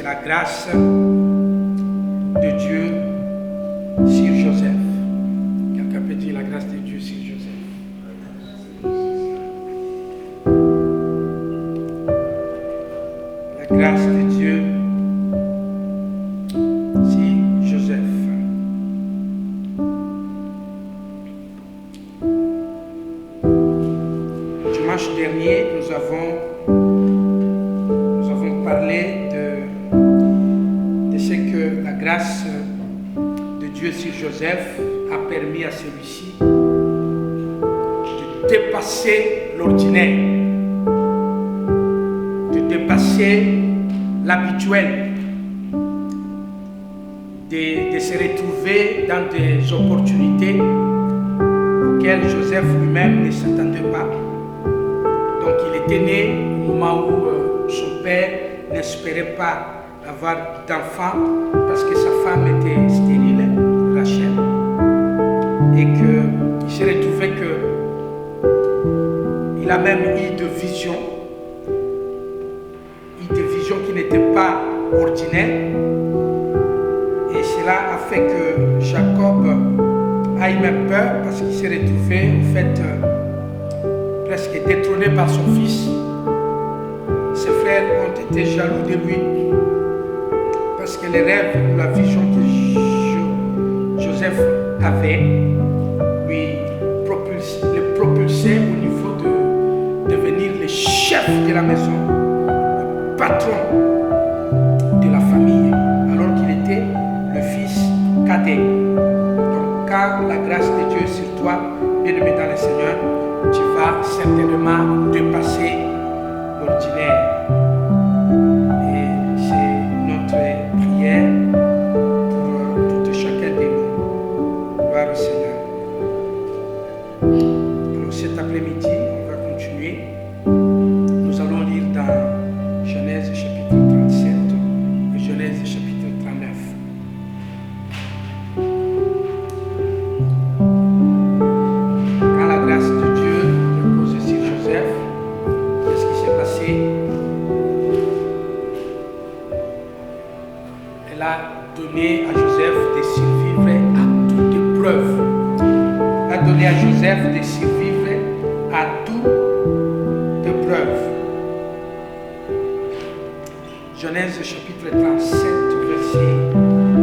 la grâce de Dieu sur Joseph. Quelqu'un peut dire la grâce de Dieu sur Joseph. La grâce de Dieu sur Joseph. Dimanche dernier, nous avons parlé de ce que la grâce de Dieu sur Joseph a permis à celui-ci de dépasser l'ordinaire, de dépasser l'habituel, de se retrouver dans des opportunités auxquelles Joseph lui-même ne s'attendait pas. Donc il était né au moment où son père n'espérait pas avoir d'enfant parce que sa femme était stérile, Rachel, et qu'il s'est retrouvé qu'il a même eu des visions qui n'étaient pas ordinaires, et cela a fait que Jacob a eu même peur parce qu'il s'est retrouvé en fait presque détrôné par son fils. Ses frères ont été jaloux de lui parce que les rêves ou la vision que Joseph avait le propulsait au niveau de devenir le chef de la maison, le patron de la famille, alors qu'il était le fils cadet. Donc quand la grâce de Dieu est sur toi, bien-aimé dans le Seigneur, tu vas certainement dépasser l'ordinaire. Et c'est notre prière pour tout et chacun de nous. Gloire au Seigneur. Alors cet après-midi, on va continuer. Nous allons lire dans Genèse chapitre 37 et Genèse chapitre 39. Quand la grâce de Dieu reposait sur Joseph, qu'est-ce qui s'est passé? Elle a donné à Joseph de survivre à toute épreuve. Elle a donné à Joseph de survivre à toute épreuve. Genèse chapitre 37, verset 12 à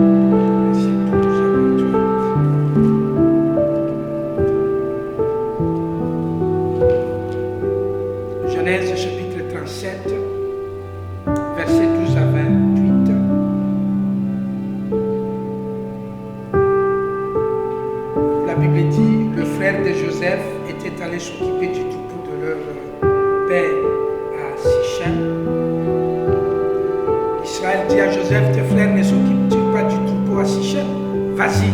28. Genèse chapitre 37, verset 12 à 28. La Bible dit, le frère de Joseph était allé s'occuper du troupeau de leur père à Sichem. Israël dit à Joseph, tes frères ne s'occupent-ils pas du troupeau à Sichem? Vas-y,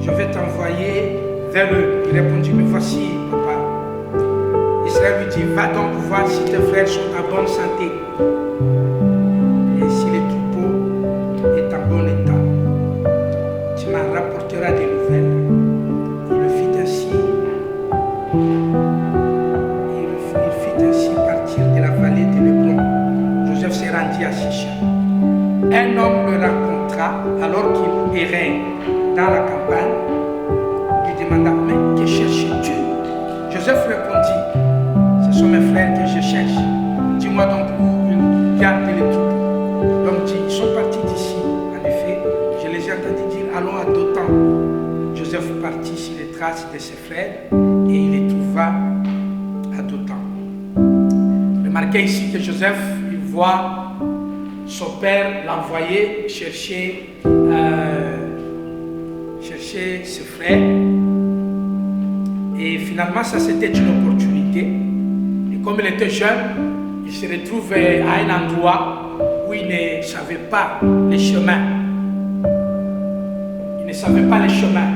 je vais t'envoyer vers eux. Il répondit, mais voici, papa. Israël lui dit, va donc voir si tes frères sont en bonne santé et si le troupeau est en bon état. Tu m'en rapporteras des nouvelles. Il fit ainsi partir de la vallée de l'Hébron. Joseph se rendit à Sichem. Un homme le rencontra alors qu'il errait dans la campagne. Il lui demanda, mais que cherches-tu? Joseph répondit, ce sont mes frères que je cherche. Dis-moi donc où ils gardent les troupeaux. L'homme dit, ils sont partis d'ici. En effet, je les ai entendus dire, allons à Dothan. Joseph partit sur les traces de ses frères et il les trouva à Dothan. Remarquez ici que Joseph, il voit son père l'envoyer chercher ses frères. Et finalement, ça c'était une opportunité. Et comme il était jeune, il se retrouve à un endroit où il ne savait pas les chemins. Il ne savait pas les chemins.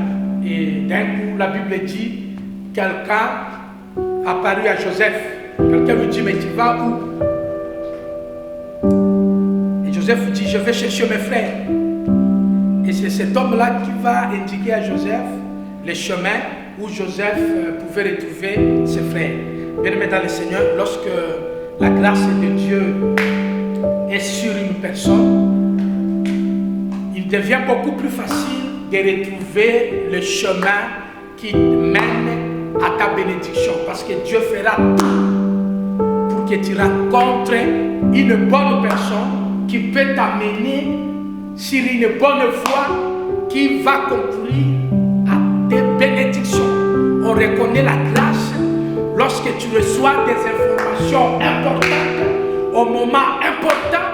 Et d'un coup, la Bible dit, quelqu'un apparut à Joseph. Quelqu'un lui dit, mais tu vas où? Et Joseph dit, je vais chercher mes frères. Et c'est cet homme-là qui va indiquer à Joseph les chemins où Joseph pouvait retrouver ses frères. Bien-aimés dans le Seigneur, lorsque la grâce de Dieu est sur une personne, il devient beaucoup plus facile de retrouver le chemin qui mène à ta bénédiction. Parce que Dieu fera tout pour que tu rencontres une bonne personne qui peut t'amener sur une bonne voie qui va conclure à tes bénédictions. On reconnaît la grâce lorsque tu reçois des informations importantes au moment important.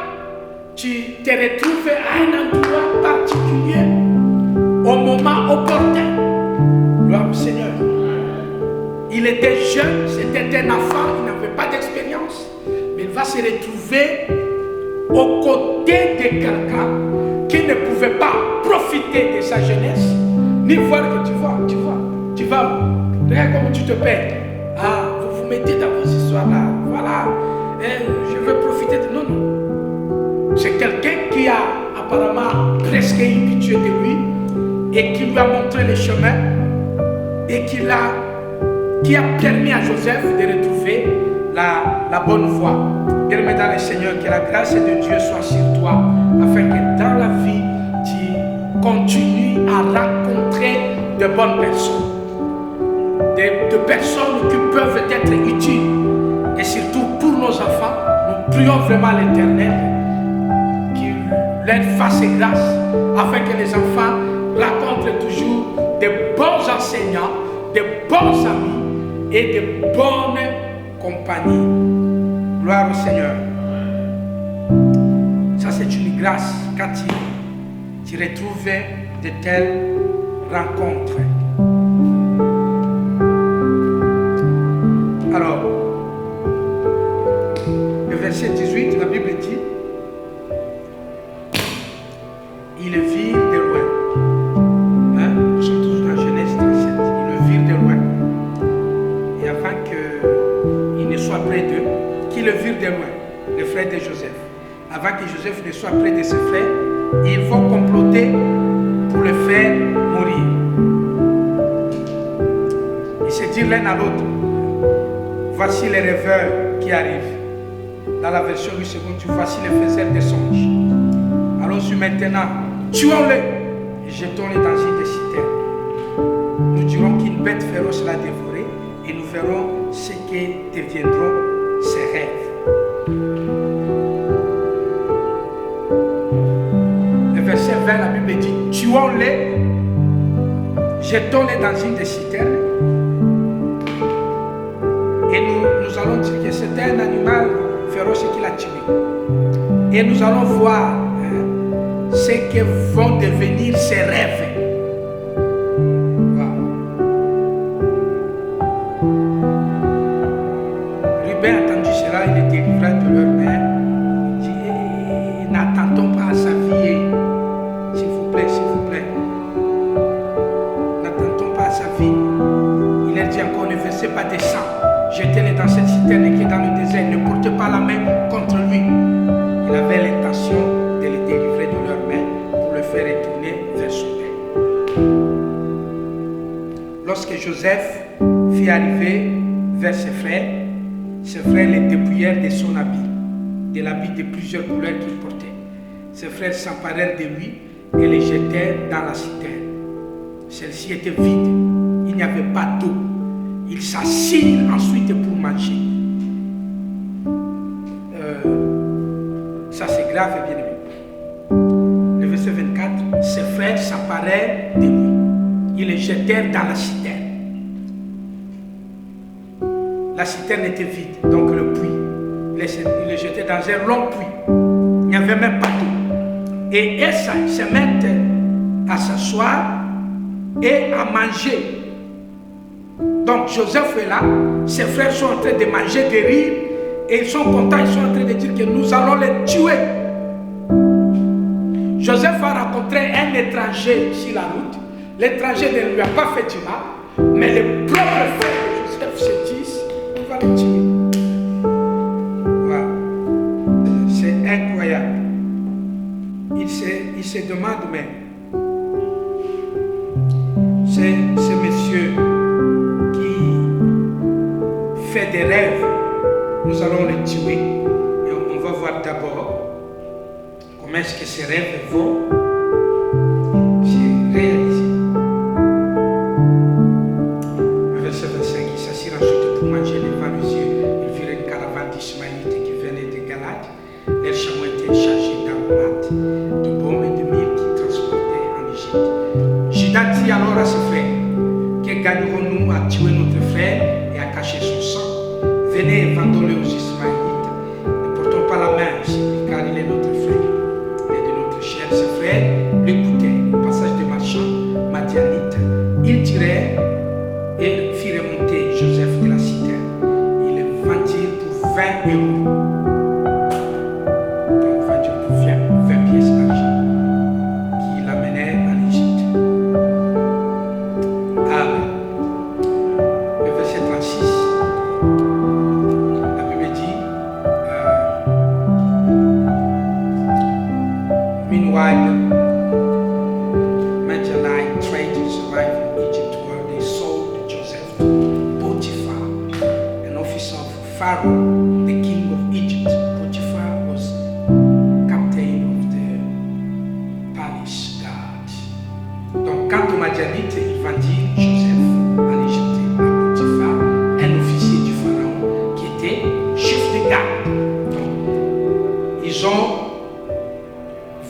Tu te retrouves à un endroit particulier au moment opportun. Gloire au Seigneur. Il était jeune, c'était un enfant, il n'avait pas d'expérience, mais il va se retrouver aux côtés de quelqu'un qui ne pouvait pas profiter de sa jeunesse, ni voir que tu vas, regarde comment tu te perds. Ah, vous vous mettez dans vos histoires là, voilà, je veux profiter de... Non. C'est quelqu'un qui a apparemment presque eu pitié de lui et qui lui a montré le chemin et qui a permis à Joseph de retrouver la bonne voie. Bien-aimé dans le Seigneur, que la grâce de Dieu soit sur toi, afin que dans la vie, tu continues à rencontrer de bonnes personnes, de personnes qui peuvent être utiles. Et surtout pour nos enfants, nous prions vraiment l'Éternel qu'il leur fasse grâce, afin que les enfants rencontrent toujours de bons enseignants, de bons amis et de bonnes compagnies. Gloire au Seigneur. Ça, c'est une grâce quand tu retrouves de telles rencontres. Alors, le verset 18, la Bible dit, ils le virent de loin. Hein? Nous sommes toujours dans Genèse 37. Ils le virent de loin. Et avant qu'il ne soit près d'eux, qu'ils le virent de loin, les frères de Joseph. Avant que Joseph ne soit près de ses frères, ils vont comploter pour le faire mourir. Ils se disent l'un à l'autre, voici les rêveurs qui arrivent. Dans la version du second, tu voici les faiseurs des songes. Allons-y maintenant, tuons-les et jetons-les dans une des citernes. Nous dirons qu'une bête féroce l'a dévoré et nous verrons ce que deviendront ses rêves. Le verset 20, la Bible dit, tuons-les, jetons-les dans une des citernes. Et nous allons dire que c'était un animal féroce qui l'a tué. Et nous allons voir ce que vont devenir ses rêves. Wow. Ruben a entendu cela, il est délivré de leur main. Il dit, n'attendons pas à sa vie. S'il vous plaît, s'il vous plaît. N'attendons pas à sa vie. Il a dit encore, ne versez pas de sang. Jetez-les dans cette citerne qui est dans le désert. Ne portez pas la main contre lui. Il avait l'intention de les délivrer de leurs mains pour le faire retourner vers son père. Lorsque Joseph fit arriver vers ses frères les dépouillèrent de son habit, de l'habit de plusieurs couleurs qu'il portait. Ses frères s'emparèrent de lui et les jetèrent dans la citerne. Celle-ci était vide. Il n'y avait pas d'eau. Ils s'assirent ensuite pour manger. Ça c'est grave et bien aimé. Le verset 24, ses frères s'emparèrent de lui. Ils le jetèrent dans la citerne. La citerne était vide, donc le puits. Ils le jetaient dans un long puits. Il n'y avait même pas d'eau. Et ils se mettent à s'asseoir et à manger. Donc Joseph est là, ses frères sont en train de manger, de rire, et ils sont contents, ils sont en train de dire que nous allons les tuer. Joseph a rencontré un étranger sur la route. L'étranger ne lui a pas fait du mal, mais les propres frères de Joseph se disent, on va les tuer. Voilà. C'est incroyable. Il se demande même, ce monsieur fait des rêves, nous allons les tuer. Et on va voir d'abord promesse que ses rêves vont se réaliser. Le verset 25, il s'assira ensuite pour manger, levant les yeux, il vit une caravane d'Ismaélites qui venait de Galade. Leurs chameaux étaient chargés d'aromates, de baume et de myrrhe qui transportaient en Égypte. Judas dit alors à ses frères, que gagnerons-nous à tuer notre frère et à cacher son sang? Venez, vendons-le aux Ismaélites. Ne portons pas la main sur lui, car il est notre frère. Il est de notre chair. Ses frères l'écoutaient. Au passage des marchands madianites, ils tirèrent et firent remonter Joseph de la citerne. Ils le vendirent pour 20 euros. Ils vendirent pour 20 pièces d'argent, qui l'amenèrent en Égypte. Amen. Le verset 36. Meanwhile, Midianite traders arrived in Egypt where they sold Joseph to Potiphar, an officer of Pharaoh, the king of Egypt. Potiphar was captain of the palace guard. Donc, quand aux Madianites, ils vendirent Joseph en Égypte à Potiphar, un officier du Pharaon qui était chef de garde. Donc, ils ont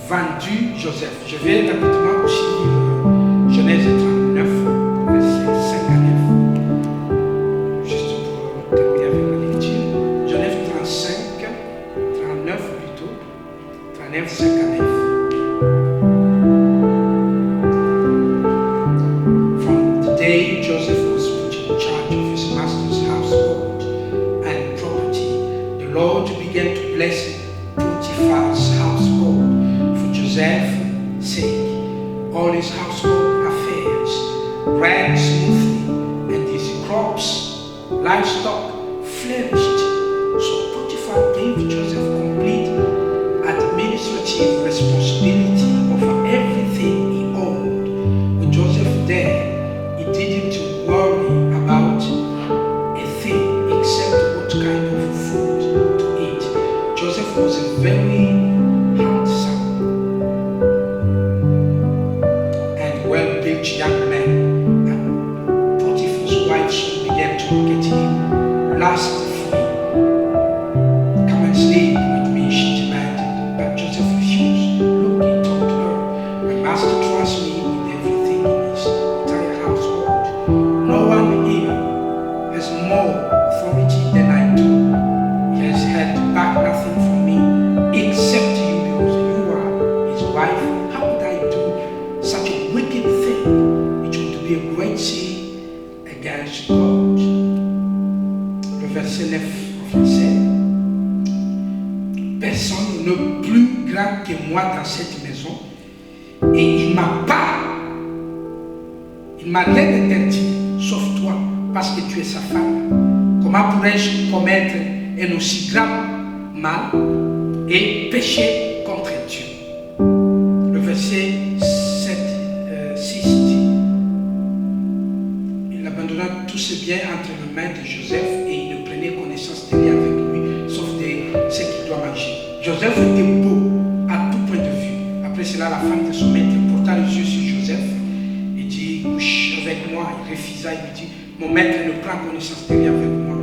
vendu Joseph. Je vais rapidement aussi lire Genèse 39, verset 5 à 9. Juste pour terminer avec la lecture. Genèse 39 plutôt. 39, 5 à 9. From the day Joseph was put in charge of his master's household and property, the Lord began to bless Potiphar's household. Joseph's sake, all his household affairs ran smoothly, and his crops, livestock flourished. So Potiphar gave Joseph complete administrative responsibility over everything he owned. With Joseph there, he didn't worry about a thing except what kind of food to eat. Joseph was a very young man, and Potiphar's wife soon began to get him lustfully. Come and sleep with me, she demanded, but Joseph refused. Look, he told her, my master trusts me with everything in his entire household. No one here has more authority than I do. He has had back nothing from me except you, because you are his wife. How could I do such a wicked thing? Be a great sin against God. Le verset 9 en français. Personne n'est plus grand que moi dans cette maison, et il m'a rien interdit, sauf toi, parce que tu es sa femme. Comment pourrais-je commettre un aussi grand mal et pécher contre Dieu? Le verset 6 dit, abandonna tous ses biens entre les mains de Joseph et il ne prenait connaissance de rien avec lui, sauf de ce qu'il doit manger. Joseph était beau à tout point de vue. Après cela, la femme de son maître porta les yeux sur Joseph et dit, couche avec moi. Il refusa, il lui dit, mon maître ne prend connaissance de rien avec moi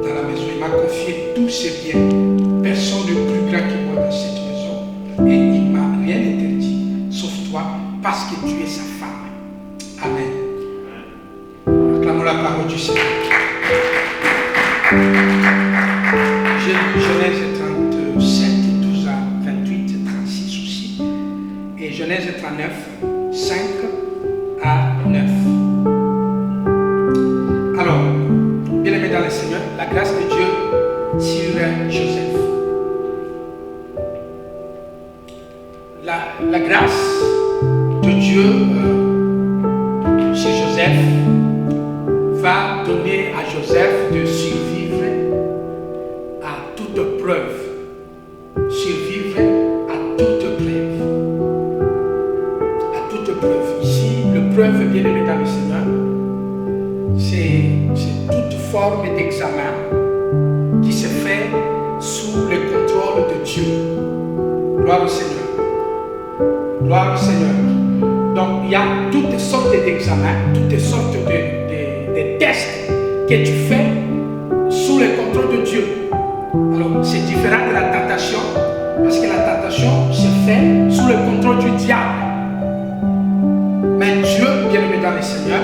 dans la maison. Il m'a confié tous ses biens. Personne n'est plus grand que moi dans cette maison. Et il ne m'a rien interdit, sauf toi, parce que tu es sa femme. Amen. Acclamons la parole du Seigneur. J'ai lu Genèse 37, 12 à 28, 36 aussi. Et Genèse 39, 5 à 9. Alors, bien aimé dans le Seigneur, la grâce de Dieu sur Joseph. La grâce de Dieu sur Joseph va donner à Joseph de survivre à toute preuve. Survivre à toute preuve. À toute preuve. Ici, le preuve bien aimé dans le Seigneur, c'est toute forme d'examen qui se fait sous le contrôle de Dieu. Gloire au Seigneur. Gloire au Seigneur. Donc, il y a toutes sortes d'examens, toutes sortes de tests que tu fais sous le contrôle de Dieu. Alors, c'est différent de la tentation, parce que la tentation se fait sous le contrôle du diable. Mais Dieu, bien-aimé dans le Seigneur,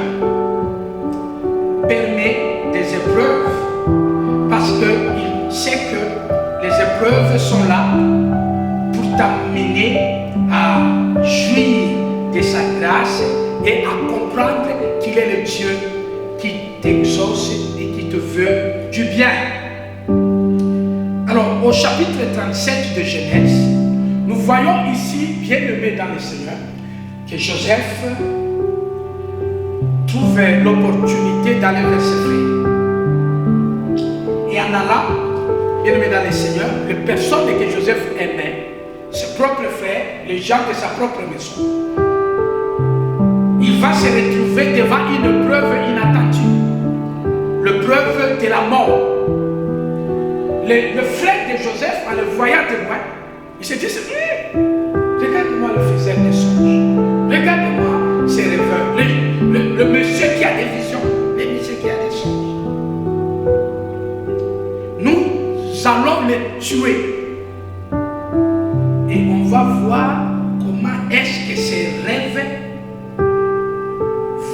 permet des épreuves parce qu'il sait que les épreuves sont là pour t'amener à jouir de sa grâce et à comprendre qu'il est le Dieu qui t'exauce et qui te veut du bien. Alors, au chapitre 37 de Genèse, nous voyons ici, bien-aimé dans le Seigneur, que Joseph trouve l'opportunité d'aller vers ses frères. Et en allant, bien-aimé dans le Seigneur, les personnes que Joseph aimait, ses propres frères, les gens de sa propre maison, il va se retrouver devant une preuve inattendue, l'épreuve de la mort. Le frère de Joseph, en le voyant de loin, il se dit, regarde-moi le faiseur des songes, regarde-moi ces rêveurs, le monsieur qui a des visions, le monsieur qui a des songes. Nous allons le tuer et on va voir comment est-ce que ces rêves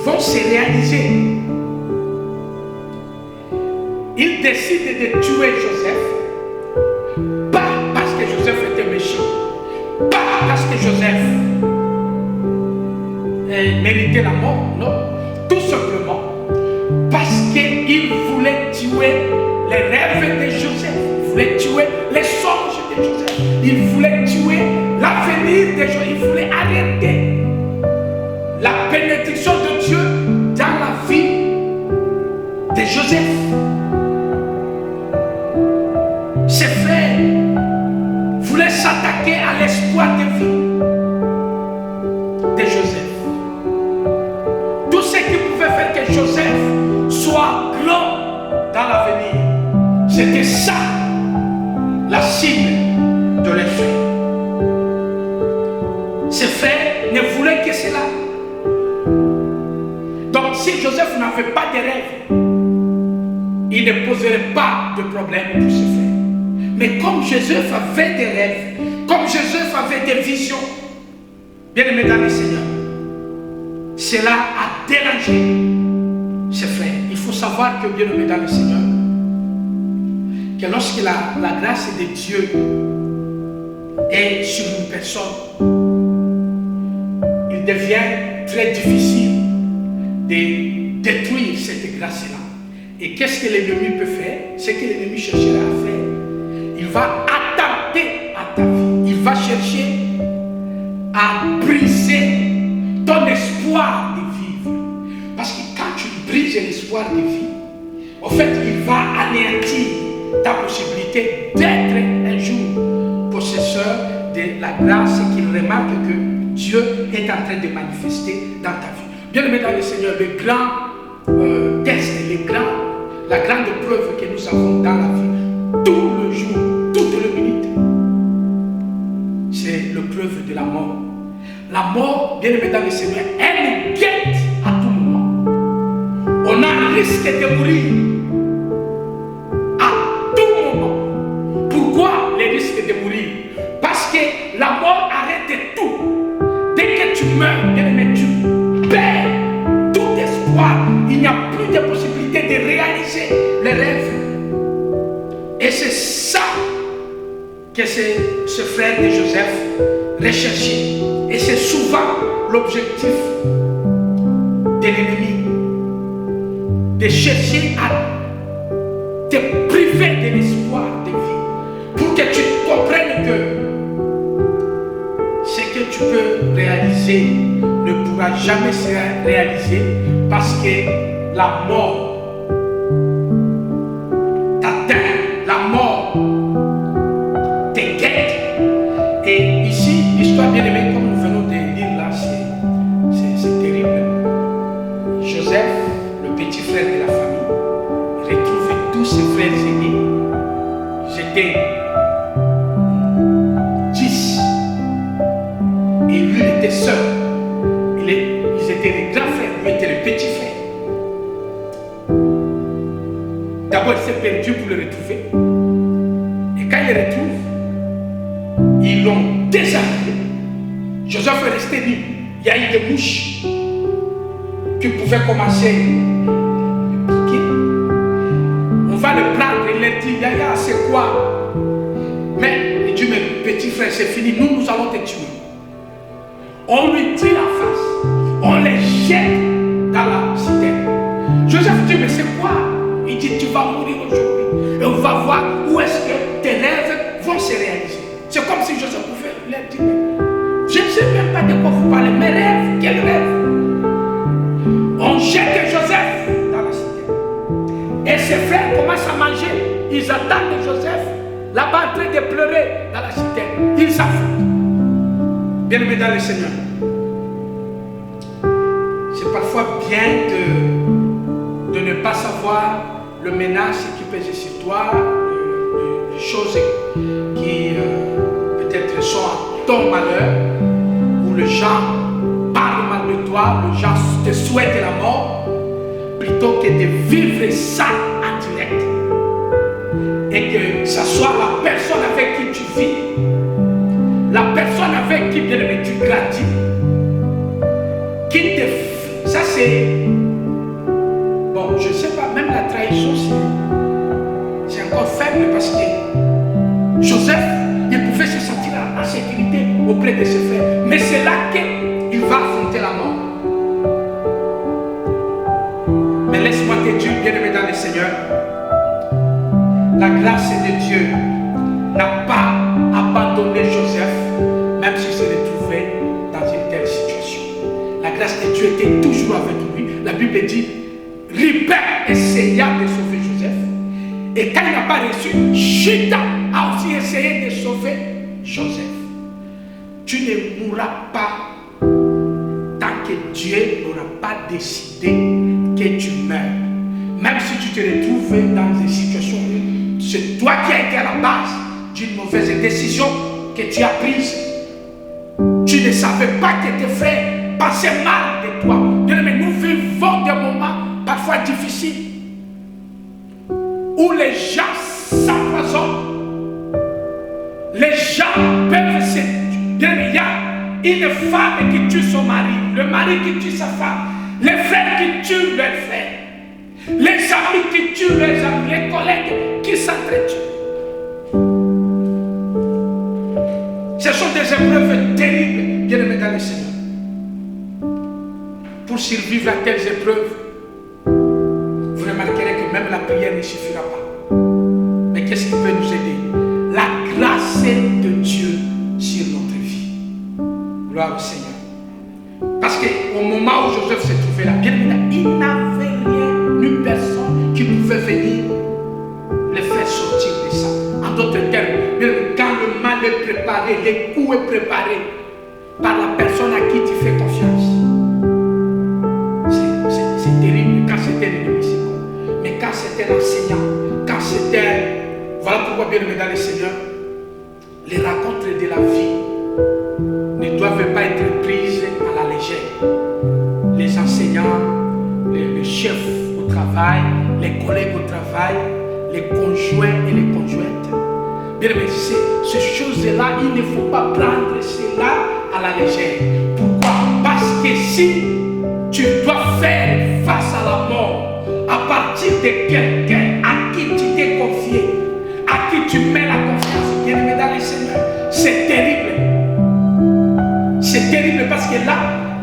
vont se réaliser. Il décide de tuer Joseph, pas parce que Joseph était méchant, pas parce que Joseph méritait la mort, non, tout simplement parce qu'il voulait tuer les rêves de Joseph, il voulait tuer les songes de Joseph, il voulait tuer l'avenir de Joseph, il voulait arrêter la bénédiction de Dieu dans la vie de Joseph. Ses frères voulaient s'attaquer à l'espoir de vie de Joseph. Tout ce qui pouvait faire que Joseph soit grand dans l'avenir, c'était ça, la cible de les frères. Ses frères ne voulaient que cela. Donc si Joseph n'avait pas de rêve, il ne poserait pas de problème pour ses frères. Mais comme Joseph avait des rêves, comme Joseph avait des visions, bien-aimé dans le Seigneur, cela a dérangé ses frères. Il faut savoir que, bien-aimé dans le Seigneur, que lorsque la grâce de Dieu est sur une personne, il devient très difficile de détruire cette grâce-là. Et qu'est-ce que l'ennemi peut faire? C'est que l'ennemi cherchera à faire. Il va attenter à ta vie. Il va chercher à briser ton espoir de vivre. Parce que quand tu brises l'espoir de vie, en fait, il va anéantir ta possibilité d'être un jour possesseur de la grâce qu'il remarque que Dieu est en train de manifester dans ta vie. Bien-aimé dans le Seigneur, le grand test, la grande preuve que nous avons dans la vie, tout le jour, toute les minutes, c'est l'épreuve de la mort. La mort, bien aimé dans le Seigneur, elle nous guette à tout moment. On a un risque de mourir à tout moment. Pourquoi le risque de mourir? Parce que la mort arrête tout. Dès que tu meurs, bien aimé, tu perds tout espoir. Il n'y a plus de possibilité de réaliser les rêves. Et c'est ça que ce frère de Joseph recherchait. Et c'est souvent l'objectif de l'ennemi, de chercher à te priver de l'espoir de vie, pour que tu comprennes que ce que tu peux réaliser ne pourra jamais se réaliser, parce que la mort t'atteint, la mort te guette. Et ici, l'histoire bien aimée, comme nous venons de lire là, c'est terrible. Joseph, le petit frère de la famille, retrouve tous ses frères aînés. J'étais 10. Et lui, étaient seuls. Ils étaient les grands frères, lui était le petit frère. D'abord, il s'est perdu pour le retrouver. Et quand il le retrouve, ils l'ont déshabillé. Joseph est resté nu. Il y a eu des mouches qui pouvaient commencer à piquer. On va le prendre et il leur dit, Yaya, c'est quoi? Mais il dit, mais petit frère, c'est fini, nous allons te tuer. On lui dit la face, on les jette dans la citerne. Joseph dit, mais c'est quoi? Il dit, tu vas mourir aujourd'hui. Et on va voir où est-ce que tes rêves vont se réaliser. C'est comme si Joseph pouvait leur dire, je ne sais même pas de quoi vous parlez, mes rêves, quels rêves? On jette Joseph dans la citerne. Et ses frères commencent à manger. Ils attendent Joseph là-bas en train de pleurer dans la citerne. Ils s'affrontent. Bien-aimés dans le Seigneur, c'est parfois bien de ne pas savoir le menace qui pèse sur toi, les choses qui peut-être sont à ton malheur, où les gens parlent mal de toi, les gens te souhaitent la mort, plutôt que de vivre ça en direct. Et que ce soit la personne avec qui tu vis, la personne avec qui bien aimé tu grandis, qui te... Ça c'est... Bon, je ne sais pas, même la trahison, c'est encore faible parce que Joseph, il pouvait se sentir en sécurité auprès de ses frères. Mais c'est là qu'il va affronter la mort. Mais laisse-moi te dire, bien-aimé dans le Seigneur, la grâce de Dieu n'a pas abandonné Joseph, même s'il se retrouvait dans une telle situation. La grâce de Dieu était toujours avec lui. La Bible dit, Ribin essaya de sauver Joseph. Et quand il n'a pas reçu, Judas a aussi essayé de sauver Joseph. Tu ne mourras pas tant que Dieu n'aura pas décidé que tu meurs. Même si tu te retrouves dans des situations, c'est toi qui as été à la base d'une mauvaise décision que tu as prise. Tu ne savais pas que tes frères pensaient mal de toi. Mais nous vivons des moments parfois difficiles où les gens s'empoisonnent. Les gens peuvent se... Il y a une femme qui tue son mari, le mari qui tue sa femme, les frères qui tuent leurs frères, les amis qui tuent leurs amis, les collègues qui s'entretuent. Ce sont des épreuves terribles, bien aimés dans le Seigneur. Pour survivre à telles épreuves, vous remarquerez que même la prière ne suffira pas. Mais qu'est-ce qui peut nous aider? La grâce de Dieu sur notre vie. Gloire au Seigneur. Parce qu'au moment où Joseph se trouvait là, bien évidemment, il n'avait rien, nulle personne qui pouvait venir le faire sortir de ça. En d'autres termes, quand le mal est préparé, les coups est préparé par la personne à qui tu fais confiance. C'est terrible quand c'était l'ennemi, c'est bon. Mais quand c'était l'enseignant, quand c'était... Voilà pourquoi, bien aimé dans le Seigneur, les rencontres de la vie ne doivent pas être prises à la légère. Les enseignants, les chefs au travail, les collègues au travail, les conjoints et les conjointes. Bien aimé, ces choses-là, il ne faut pas prendre cela à la légère. Pourquoi? Parce que si tu dois faire face à la mort à partir de quelqu'un à qui tu t'es confié, à qui tu mets la confiance, bien aimé dans le Seigneur, c'est terrible. C'est terrible parce que là,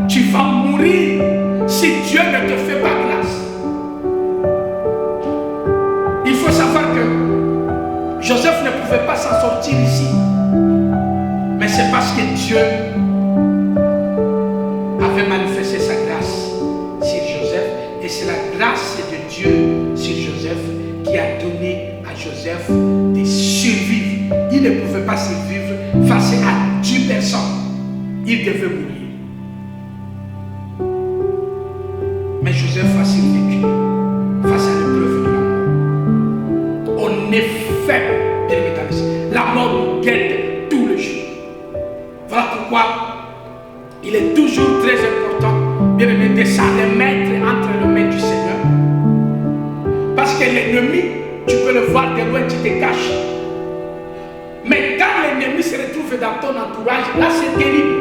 tu vas mourir si Dieu ne te fait pas grâce. Il faut savoir que Joseph ne pouvait pas s'en sortir ici. Mais c'est parce que Dieu avait manifesté sa grâce sur Joseph. Et c'est la grâce de Dieu sur Joseph qui a donné à Joseph de survivre. Il ne pouvait pas survivre face à 10 personnes. Il devait mourir. Mais Joseph a survécu face à l'épreuve de la mort. On est faible, bien évidemment. La mort nous guette tous les jours. Voilà pourquoi il il est toujours très important, bien aimé, de s'en remettre entre les mains du Seigneur. Parce que l'ennemi, tu peux le voir de loin, tu te caches. Mais quand l'ennemi se retrouve dans ton entourage, là c'est terrible.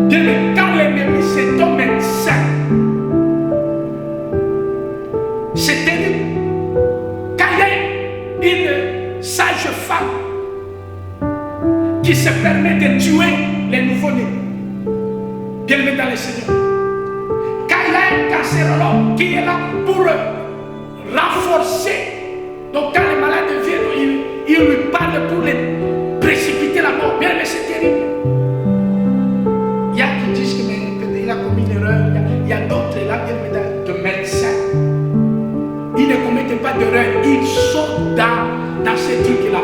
Bien aimé, quand l'ennemi c'est ton médecin, c'est terrible. Quand il y a une sage femme qui se permet de tuer les nouveau-nés, bien aimé dans le Seigneur. Quand il y a un cancérologue qui est là pour renforcer, donc quand les malades viennent, il lui parle pour les précipiter la mort. Bien aimé, c'est terrible. Il y a qui disent qu'il a commis une erreur, il y a d'autres là, de médecins. Ils ne commettent pas d'erreur, ils sont dans ces trucs-là.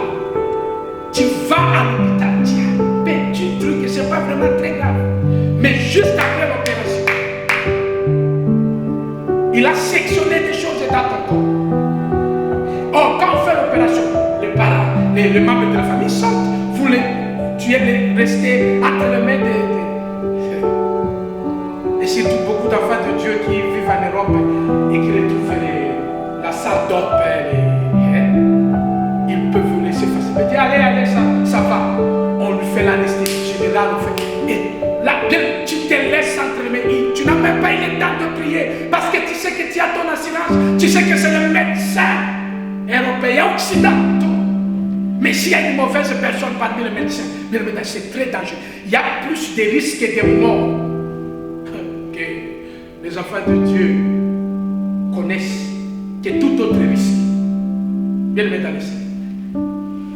Tu vas à l'hôpital, tu as un petit truc, c'est pas vraiment très grave. Mais juste après l'opération, il a sectionné des choses dans ton corps. Or, quand on fait l'opération, les parents, les membres de la famille sortent. Tu es resté entre les mains et surtout beaucoup d'enfants de Dieu qui vivent en Europe et qui retrouvent la salle d'op. Ils peuvent vous laisser facilement dire allez, ça va. On lui fait l'anesthésie générale. Et là, tu te laisses entre les mains. Tu n'as même pas eu le temps de prier parce que tu sais que tu as ton assurance. Tu sais que c'est le médecin européen occidentaux. Mais s'il y a une mauvaise personne parmi les médecins, c'est très dangereux. Il y a plus de risques de mort que les enfants de Dieu connaissent que tout autre risque. Bien aimé dans le Seigneur.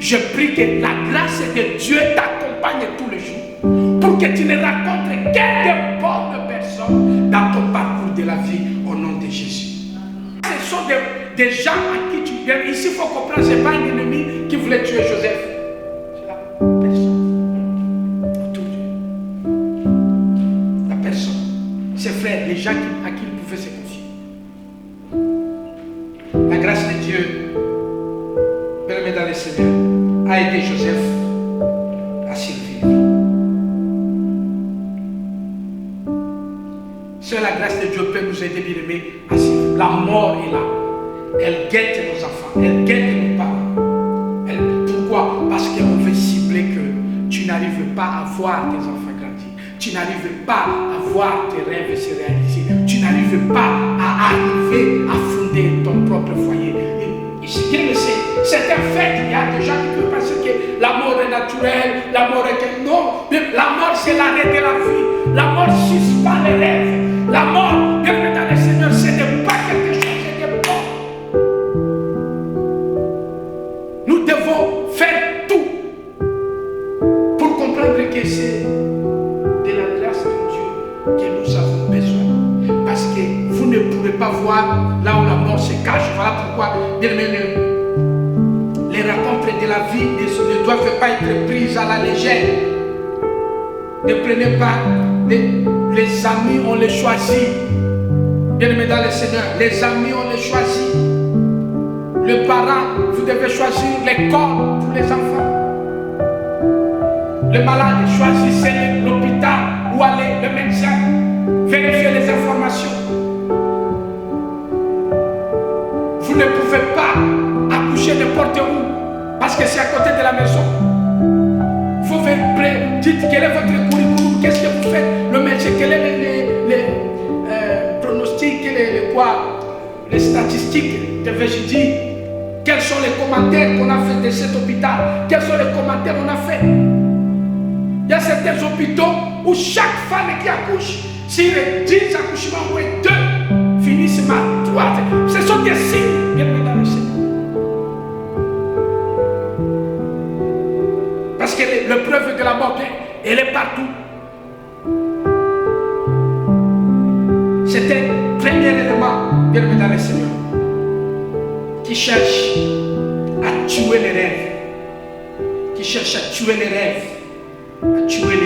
Je prie que la grâce de Dieu t'accompagne tous les jours pour que tu ne rencontres que de bonnes personnes dans ton parcours de la vie au nom de Jésus. Ce sont des gens à qui tu viens. Ici, il faut comprendre, ce n'est pas un ennemi qui voulait tuer Joseph. C'est la personne autour de lui. La personne, ses frères, les gens à qui il pouvait se confier. La grâce de Dieu, bien-aimé dans le Seigneur, a aidé Joseph à survivre. Seule la grâce de Dieu peut nous aider, bien-aimé, à survivre. La mort est là. Elle guette nos enfants, elle guette nos parents. Pourquoi? Parce qu'on veut cibler que tu n'arrives pas à voir tes enfants grandir. Tu n'arrives pas à voir tes rêves se réaliser. Tu n'arrives pas à arriver à fonder ton propre foyer. C'est un fait. Il y a des gens qui peuvent penser que la mort est naturelle, la mort est que non. La mort, c'est l'arrêt de la vie. La mort ne suspend les rêves. La mort, bien dans le Seigneur, ce n'est pas quelque chose de bon. Nous devons faire tout pour comprendre que c'est de la grâce de Dieu que nous avons besoin. Parce que vous ne pourrez pas voir là où la mort se cache. Voilà pourquoi, bien aimé, les rencontres de la vie ne doivent pas être prises à la légère. Ne prenez pas les amis, on les choisit. Bien aimé dans le Seigneur, les amis, on les choisit. Les parents, vous devez choisir l'école pour les enfants. Les malades, choisissez l'hôpital où aller, le médecin. Vérifiez les informations. Vous ne pouvez pas accoucher n'importe où parce que c'est à côté de la maison. Il faut faire prêt. Dites quel est votre curriculum, qu'est-ce que vous faites, le médecin, quel est les pronostics, les statistiques, devais-je dire, quels sont les commentaires qu'on a fait de cet hôpital, quels sont les commentaires qu'on a fait. Il y a certains hôpitaux où chaque femme qui accouche, si les 10 accouchements ou 2 finissent par 3, ce sont des signes, bien dans le Seigneur. Parce que l'épreuve de la mort, elle est partout. C'est un premier élément, bien dans le Seigneur, qui cherche à tuer les rêves, qui cherche à tuer les rêves, à tuer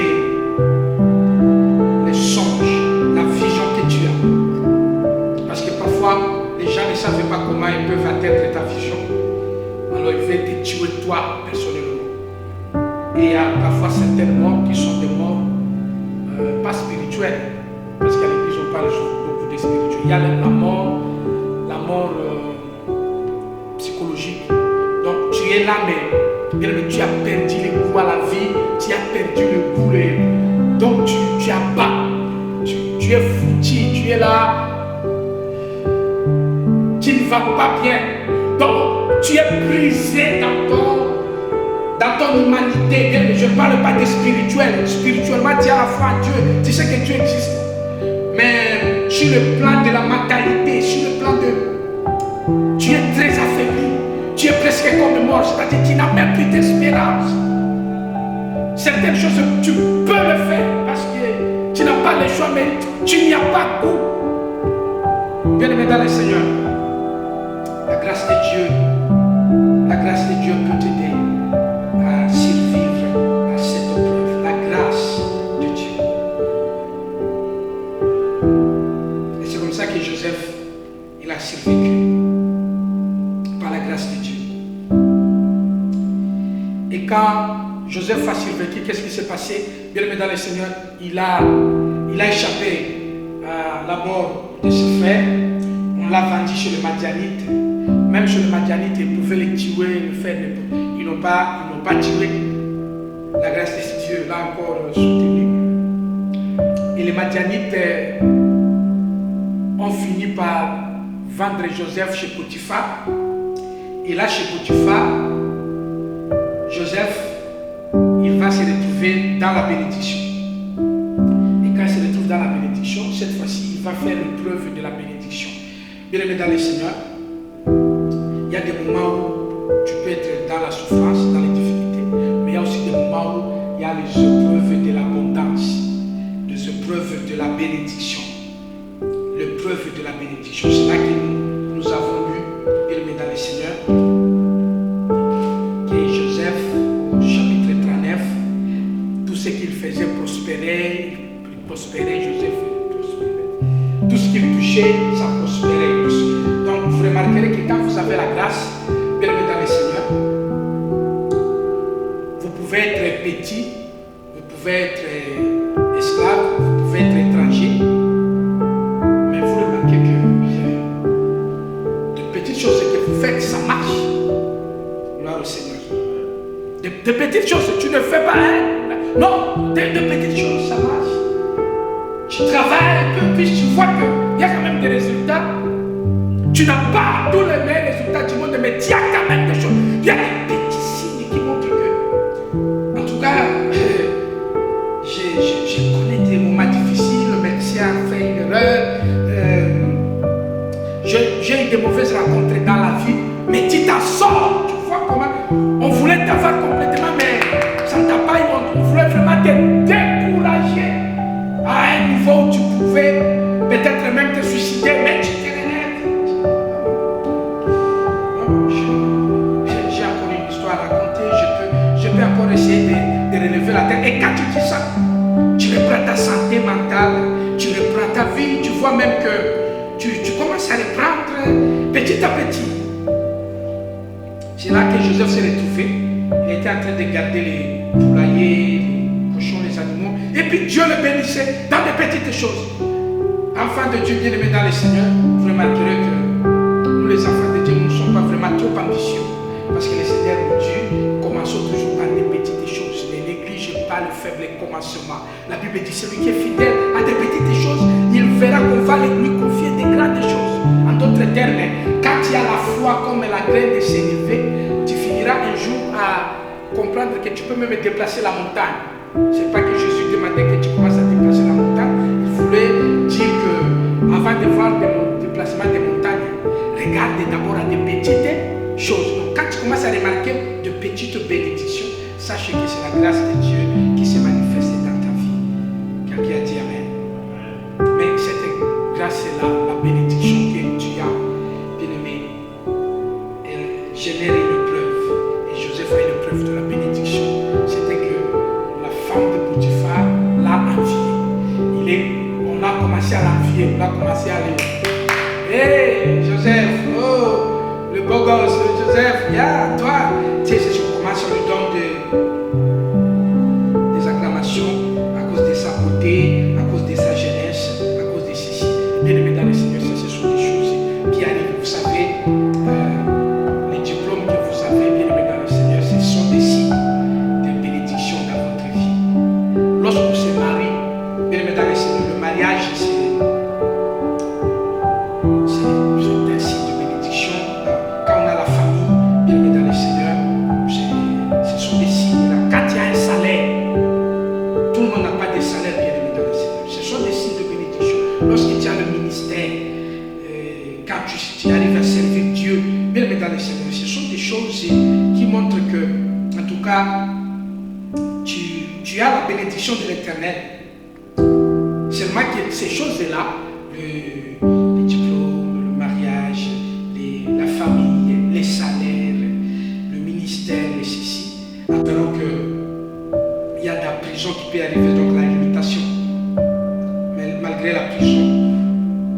les songes, la vision que tu as. Parce que parfois, les gens ne savent pas comment ils peuvent atteindre ta vision. Alors ils veulent te tuer toi personnellement. Et il y a parfois certaines morts qui sont des morts pas spirituelle, parce qu'à l'église on parle beaucoup de spirituel. Il y a la mort psychologique. Donc tu es là, mais tu as perdu le goût à la vie, tu as perdu le goût, donc tu as bas, tu es foutu, tu es là, tu ne vas pas bien. Donc tu es brisé dans ton humanité. Je ne parle pas de spirituel. Spirituellement, tu as la foi en Dieu, tu sais que Dieu existe. Mais sur le plan de la mentalité, sur le plan de... Tu es très affaibli. Tu es presque comme mort, c'est-à-dire que tu n'as même plus d'espérance. Certaines choses, tu peux le faire parce que tu n'as pas le choix, mais tu n'y as pas goût. Bien-aimé dans le Seigneur, la grâce de Dieu peut t'aider à survivre à cette épreuve. La grâce de Dieu. Et c'est comme ça que Joseph, il a survécu. Par la grâce de Dieu. Et quand Joseph a survécu, qu'est-ce qui s'est passé? Bien aimé dans le Seigneur, il a échappé à la mort de ses frères. On l'a vendu chez les Madianites. Même chez les Madianites, ils pouvaient les tuer, le faire. Ils n'ont pas tué. La grâce de Dieu l'a encore soutenu. Et les Madianites ont fini par vendre Joseph chez Potiphar. Et là, chez Potiphar, Joseph, il va se retrouver dans la bénédiction. Et quand il se retrouve dans la bénédiction, cette fois-ci, il va faire l'épreuve de la bénédiction. Bien aimé dans le Seigneur, il y a des moments où tu peux être dans la souffrance, dans les difficultés, mais il y a aussi des moments où il y a les épreuves de l'abondance, les épreuves de la bénédiction. L'épreuve de la bénédiction, c'est là que nous avons lu, bien aimé dans le Seigneur, que Joseph, au chapitre 39, tout ce qu'il faisait prospérait, Joseph prospérait. Tout ce qu'il touchait, ça prospérait. Donc vous remarquerez que quand vous avez la grâce, bien aimé dans le Seigneur, vous pouvez être petit, vous pouvez être esclave, vous pouvez être étranger, mais vous remarquez que de petites choses que vous faites, ça marche. Gloire au Seigneur. De petites choses, tu ne fais pas un. Non, de petites choses, ça marche. Tu travailles un peu, puis tu vois qu'il y a quand même des résultats. Tu n'as pas tous les meilleurs résultats du monde, mais tu as quand même des choses. Il y a des petits signes qui montrent que, en tout cas, je connais des moments difficiles, le médecin a fait une erreur. J'ai eu des mauvaises rencontres dans la vie, mais tu t'en sors. Tu vois comment on voulait t'avoir complètement, mais ça ne t'a pas eu. On voulait vraiment te décourager à un niveau où tu pouvais peut-être même te suicider, mais tu te relèves. J'ai encore une histoire à raconter. Je peux encore essayer de relever la tête. Et quand tu dis ça, tu reprends ta santé mentale, tu reprends ta vie, tu vois même que tu commences à reprendre petit à petit. C'est là que Joseph s'est retrouvé. Il était en train de garder les poulaillers, les cochons, les animaux. Et puis Dieu le bénissait dans des petites choses. Enfants de Dieu bien-aimés dans le Seigneur, vous remarquerez que nous les enfants de Dieu, nous ne sommes pas vraiment trop ambitieux. Parce que le Seigneur nous dit, commençons toujours par des petites choses. Ne négligez pas le faible commencement. La Bible dit, celui qui est fidèle à des petites choses, il verra qu'on va lui confier des grandes choses. En d'autres termes, quand tu as la foi comme la graine de s'élever, tu finiras un jour à comprendre que tu peux même déplacer la montagne. Ce n'est pas que Jésus demandait que tu commences à déplacer la montagne. Il voulait dire que avant de voir le déplacement des montagnes, regarde d'abord à des petites choses. Donc quand tu commences à remarquer de petites bénédictions, sachez que c'est la grâce de Dieu qui se manifeste dans ta vie. Quelqu'un a dit Amen. Mais cette grâce-là, la bénédiction que tu as, bien-aimé, elle génère une preuve. Et Joseph a une preuve de la bénédiction. C'était que la femme de Potiphar l'a envié. On a commencé à l'envier, on a commencé à aller. Hé, Joseph, oh, le beau gosse, Joseph, toi, tu sais, je commence à lui donner des acclamations à cause de sa beauté. tu as la bénédiction de l'Éternel. Seulement que ces choses-là, le diplôme, le mariage, la famille, les salaires, le ministère, les ceci, alors qu'il y a de la prison qui peut arriver, donc la limitation. Mais malgré la prison,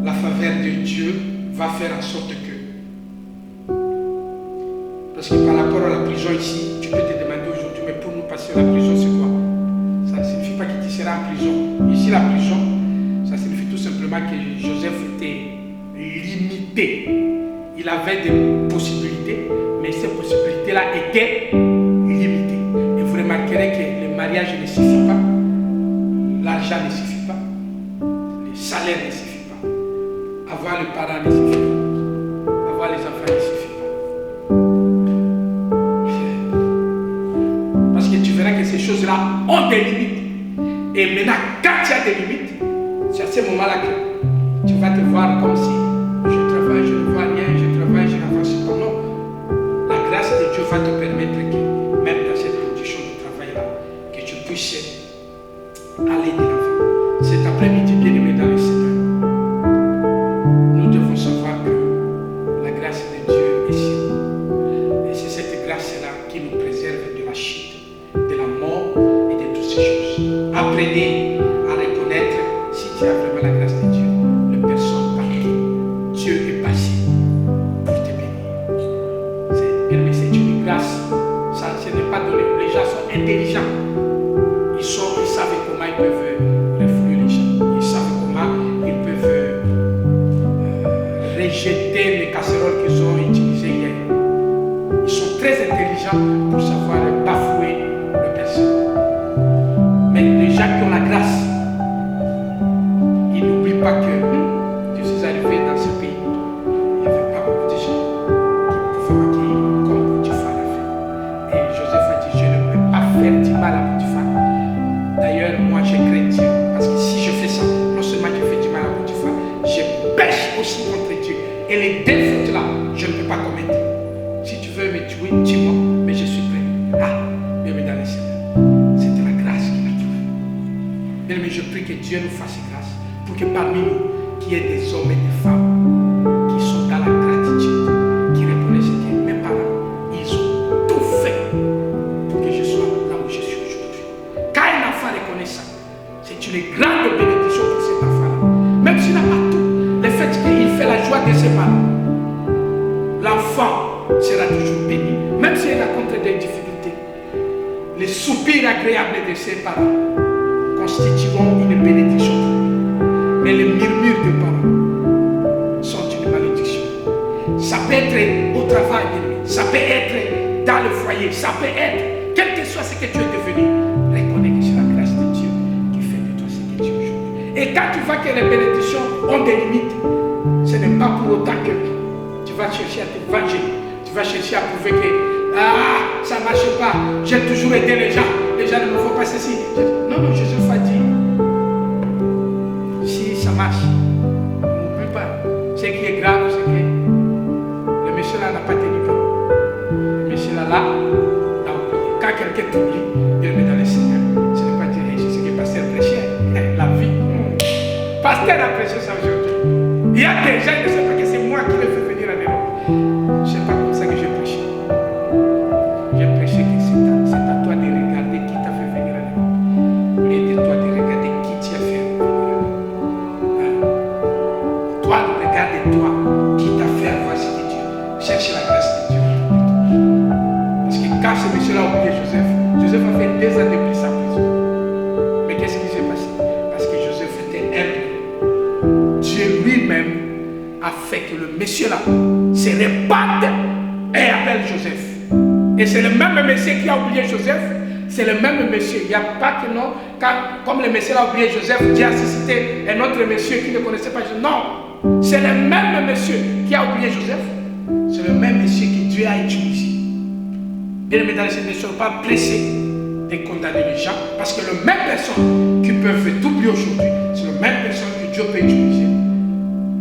la faveur de Dieu va faire en sorte que, parce que par rapport à la prison ici, tu peux te demander aujourd'hui, mais pour nous passer la prison, c'est quoi? Ça ne signifie pas que tu seras en prison. Ici, la prison, ça signifie tout simplement que Joseph était limité. Il avait des possibilités, mais ces possibilités-là étaient limitées. Et vous remarquerez que le mariage ne suffit pas, l'argent ne suffit pas, le salaire ne suffit pas, avoir le parent ne suffit pas, avoir les enfants ne suffit pas. Parce que tu verras que ces choses-là ont des limites. Et maintenant, quand tu as des limites, c'est à ce moment-là que tu vas te voir comme si je travaille, je ne vois rien, je travaille, je n'avance pas. Non. La grâce de Dieu va te permettre que, même dans cette condition de travail-là, que tu puisses aller de l'avant. Cet après-midi, bien aimé dans le Seigneur, nous devons savoir que la grâce de Dieu est sur nous. Et c'est cette grâce-là qui nous préserve de la chute, de la mort et de toutes ces choses. Apprenez à reconnaître si tu as vraiment la grâce de Dieu, les personnes par qui Dieu est passé pour te bénir. C'est une grâce. Ça ne n'est pas donné. Les gens sont intelligents. Ils savent comment ils peuvent refouler les gens. Ils savent comment ils peuvent rejeter les casseroles qu'ils ont utilisées hier. Ils sont très intelligents pour savoir bafouer les personnes. Mais les gens qui ont la grâce, ils n'oublient pas que je suis arrivé dans ce pays. Il n'y avait pas beaucoup de gens qui pouvaient m'accueillir comme Potiphar l'a fait. Et Joseph a dit, je ne peux pas faire du mal à Potiphar. D'ailleurs, moi je crains Dieu. Parce que si je fais ça, non seulement je fais du mal à Potiphar, je pêche aussi contre Dieu. Et les deux fautes là, je ne peux pas commettre. Si tu veux me tuer, tue-moi, mais je suis prêt. Ah, bienvenue dans le Seigneur. C'était la grâce qu'il a trouvée. Bien, mais je prie que Dieu nous fasse grâce pour que parmi nous, qu'il y ait des hommes et des femmes qui sont dans la gratitude, qui reconnaissent que mes parents, ils ont tout fait pour que je sois là où je suis aujourd'hui. Quand un enfant reconnaît ça, c'est une grande bénédiction pour cet enfant-là. Même s'il n'a pas tout, le fait qu'il fait la joie de ses parents, l'enfant sera toujours béni, même s'il rencontre des difficultés. Les soupirs agréables de ses parents constitueront une bénédiction pour lui. Mais les murmures des parents sont une malédiction. Ça peut être au travail, ça peut être dans le foyer, ça peut être, quel que soit ce que tu es devenu, reconnais que c'est la grâce de Dieu qui fait de toi ce que tu es aujourd'hui. Et quand tu vois que les bénédictions ont des limites, ce n'est pas pour autant que tu vas chercher à te venger. Tu vas chercher à prouver que ça ne marche pas. J'ai toujours aidé les gens. Les gens ne me font pas ceci. Non, non, Jésus a dit, si ça marche, n'oublie pas. Ce qui est grave, c'est que le monsieur là n'a pas tenu compte. Le monsieur là, a oublié. Quand quelqu'un t'oublie, il met dans le Seigneur. Ce n'est pas dire, hey, c'est ce que pasteur prêchait. La vie. Pasteur a prêché ça aujourd'hui. Il y a des gens qui ne savent pas que c'est moi qui les fais venir à l'Europe. Ce n'est pas comme ça que j'ai prêché. J'ai prêché que c'est à toi de regarder qui t'a fait venir à l'Europe. Au lieu de toi de regarder qui t'y a fait venir à l'Europe. Toi, regarde toi qui t'a fait avoir ce que Dieu. Cherche la grâce de Dieu. Parce que quand ce monsieur-là a oublié Joseph, Joseph a fait 2 ans de plus en prison. Mais qu'est-ce qui s'est passé? Parce que Joseph était humble. Dieu lui-même a fait que le monsieur-là se répande et appelle Joseph. Et c'est le même monsieur qui a oublié Joseph. C'est le même monsieur. Il n'y a pas que non. Comme le monsieur a oublié Joseph, Dieu a suscité un autre monsieur qui ne connaissait pas Joseph. Non. C'est le même monsieur qui a oublié Joseph. C'est le même monsieur que Dieu a utilisé. Bien aimé dans le Seigneur, ne soyez pas pressés de condamner les gens. Parce que le même personne qui peut t'oublier aujourd'hui, c'est le même personne que Dieu peut utiliser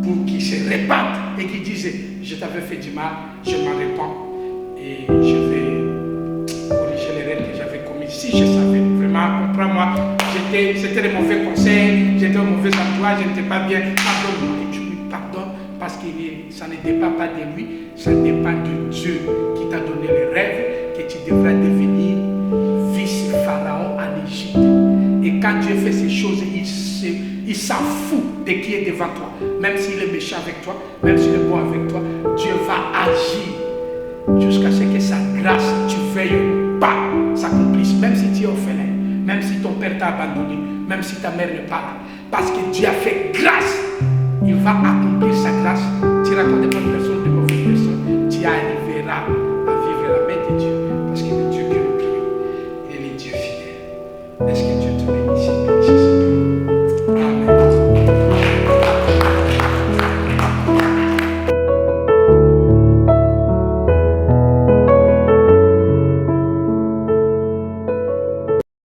pour qu'ils se répandent et qu'ils disent, je t'avais fait du mal, je m'en répands. Et je vais corriger l'erreur que j'avais commise. Si je savais vraiment comprendre crois-moi, c'était de mauvais conseils, j'étais au mauvais endroit, je n'étais pas bien. Pardonne-moi. Et tu lui pardonnes parce que ça ne dépend pas de lui, ça dépend de Dieu qui t'a donné le rêve que tu devrais devenir vice-pharaon en Égypte. Et quand Dieu fait ces choses, il s'en fout de qui est devant toi. Même s'il est méchant avec toi, même s'il est bon avec toi, Dieu va agir jusqu'à ce que sa grâce, tu veuilles pas, s'accomplisse. Même si tu es orphelin, même si ton père t'a abandonné, même si ta mère n'est pas là. Parce que Dieu a fait grâce. Il va accomplir sa grâce. Tu racontes des bonnes